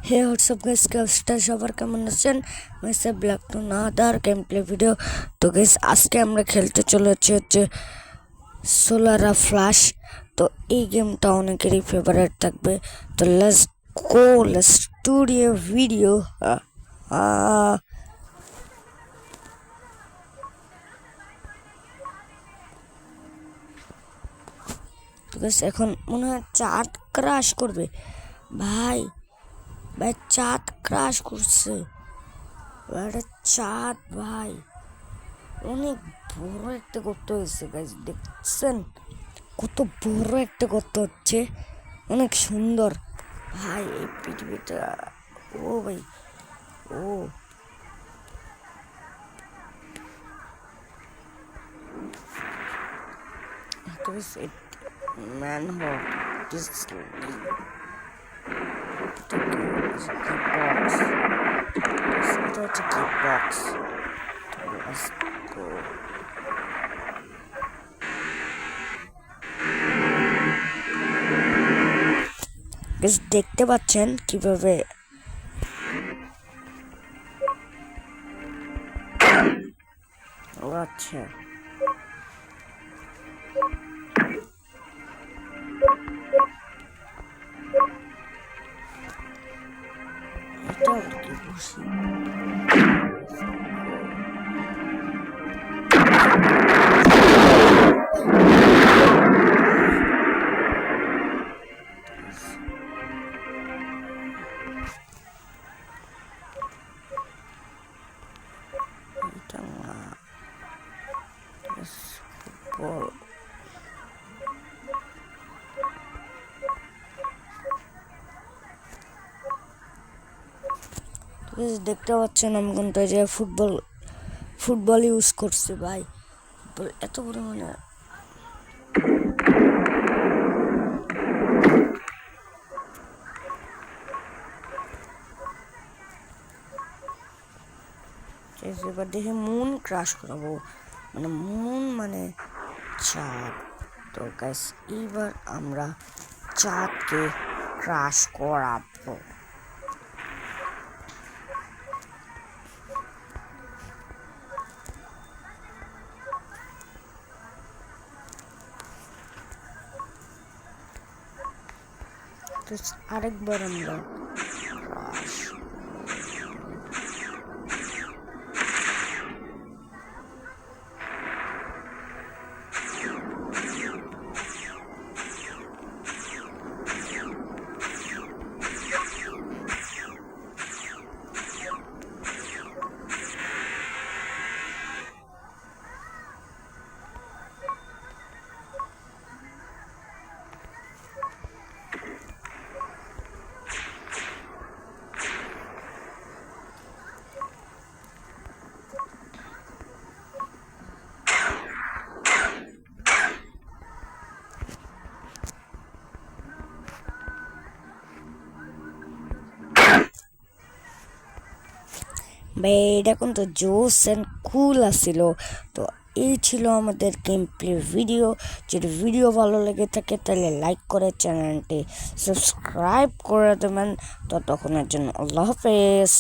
Hey, what's up guys? Capstar সবার কেমন আছেন? মেসে black two another game play video. তো গাইস আজকে আমরা খেলতে চলেছি হচ্ছে সোলারা ফ্ল্যাশ। তো এই গেমটা অনেকেরই ফেভারিট থাকবে। তো let's go, let's studio video. তো গাইস এখন মনে হয় চাঁদ ক্রাশ করবে। ভাই ভাই চাঁদ ক্রাশ করছে। একটা চাঁদ ভাই অনেক বড় একটা গর্ত হয়েছে গাইস, দেখছেন কত বড় একটা গর্ত হচ্ছে, অনেক সুন্দর ভাই এই পৃথিবীটা। ও ভাই ও ম্যান হক দিস বক্স, এটা হচ্ছে কি বক্স। Let's go. Guys, দেখতে পাচ্ছেন কিভাবে আচ্ছা এটা কি বসি ফুটবল। দেখতে পাচ্ছেন আমি কিন্তু যে ফুটবল ইউজ করছি ভাই। ফুটবল এত পরিমাণে এবার দেখে মুন ক্রাশ করাবো, মানে মুন মানে চাঁদ। তো গাইস এবার আমরা চাঁদকে ক্রাশ করাবো। তো আরেকবার আমরা ক্রাশ ভাই এটা কিন্তু জোস অ্যান্ড কুল আসছিল। তো এই ছিল আমাদের গেম প্লে ভিডিও। যদি ভিডিও ভালো লেগে থাকে তাহলে লাইক করে চ্যানেলটি সাবস্ক্রাইব করে দেবেন। ততক্ষণের জন্য আল্লাহ হাফেজ।